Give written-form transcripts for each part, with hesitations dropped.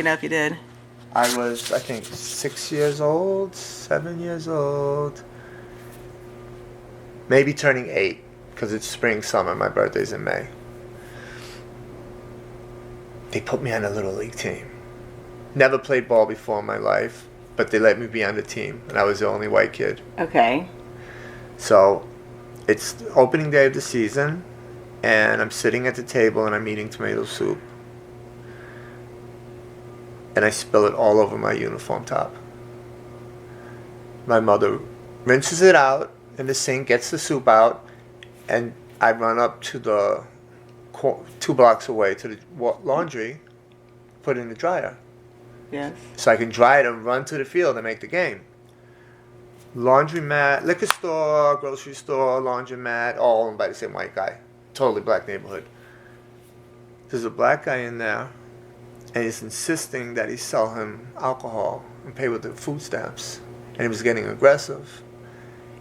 you know if you did. I was, I think, 6 years old, 7 years old. Maybe turning 8, because it's spring, summer. My birthday's in May. They put me on a little league team. Never played ball before in my life, but they let me be on the team, and I was the only white kid. Okay. So it's the opening day of the season, and I'm sitting at the table and I'm eating tomato soup. And I spill it all over my uniform top. My mother rinses it out in the sink, gets the soup out, and I run up to the 2 blocks away to the laundry, put it in the dryer. Yes. So I can dry it and run to the field and make the game. Laundromat, liquor store, grocery store, laundromat, all owned by the same white guy. Totally black neighborhood. There's a black guy in there, and he's insisting that he sell him alcohol and pay with the food stamps. And he was getting aggressive.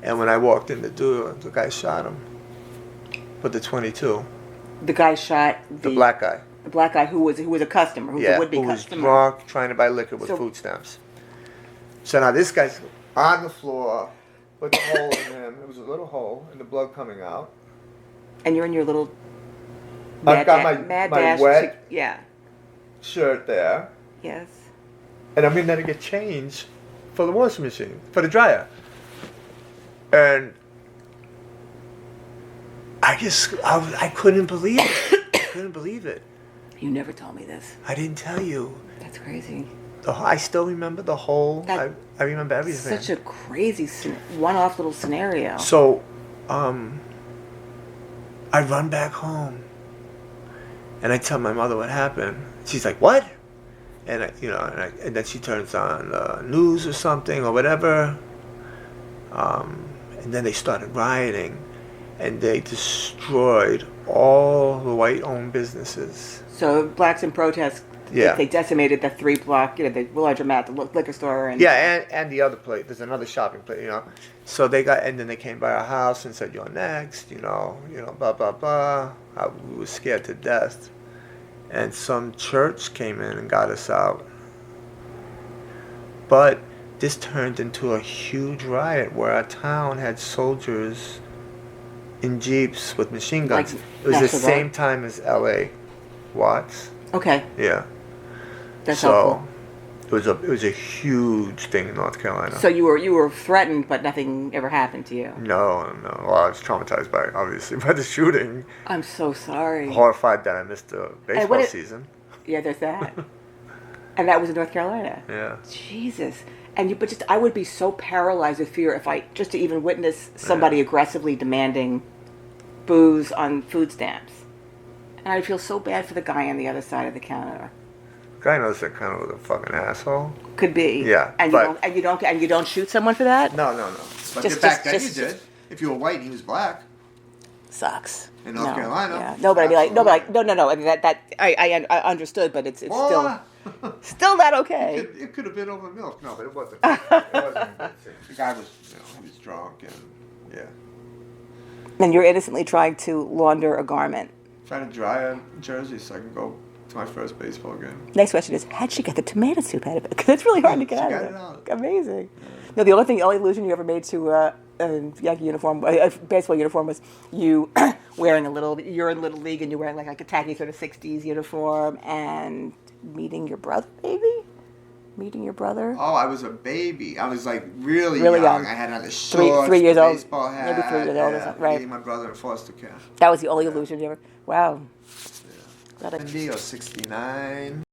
And when I walked in the door, the guy shot him with the .22. The guy shot the black guy. The black guy who was a customer, who was a would-be who was customer. drunk, trying to buy liquor with food stamps. So now this guy's on the floor with a hole in him. There was a little hole and the blood coming out. And you're in your little I've got my wet shirt there. Yes. And I'm in there to get change for the washing machine, for the dryer. And I couldn't believe it. I couldn't believe it. You never told me this. I didn't tell you. That's crazy. I still remember the whole. I remember everything. Such a crazy one-off little scenario. So, I run back home, and I tell my mother what happened. She's like, "What?" And and then she turns on the news or something or whatever. And then they started rioting, and they destroyed all the white-owned businesses. So blacks in protest. Yeah. They decimated the 3-block, the laundromat, the liquor store, and and the other place. There's another shopping place, So and then they came by our house and said, "You're next," blah blah blah. We were scared to death, and some church came in and got us out. But this turned into a huge riot where our town had soldiers in jeeps with machine guns. It was the same time as L.A. Watts. Okay. Yeah. That's helpful. It was a huge thing in North Carolina. So you were threatened, but nothing ever happened to you. No. Well, I was traumatized by the shooting. I'm so sorry. Horrified that I missed the baseball season. Yeah, there's that. And that was in North Carolina. Yeah. Jesus. But I would be so paralyzed with fear if just to even witness somebody aggressively demanding booze on food stamps. And I'd feel so bad for the guy on the other side of the counter. Guy knows that kind of a fucking asshole. Could be. Yeah. And you don't shoot someone for that? No. But back then you did. If you were white and he was black. Sucks. In North Carolina. Yeah. No, but I'd be like, no. I mean, I understood, but it's still not okay. It could have been over milk. No, but it wasn't. The guy was, he was drunk and yeah. And you're innocently trying to launder a garment. Trying to dry a jersey so I can go to my first baseball game. Next question is, how'd she get the tomato soup out of it? Because it's really hard to get out of it. She got it out. Amazing. Yeah. No, the only allusion you ever made to a Yankee uniform, a baseball uniform, was you wearing you're in Little League and you're wearing like a tacky sort of 60s uniform and meeting your brother, maybe? Meeting your brother? Oh, I was a baby. I was like really young. I had on the shorts, 3 years old, baseball hat. maybe 3 years old or something, right? Meeting my brother in foster care. That was the only illusion you ever. Wow. Yeah. 70 or 69.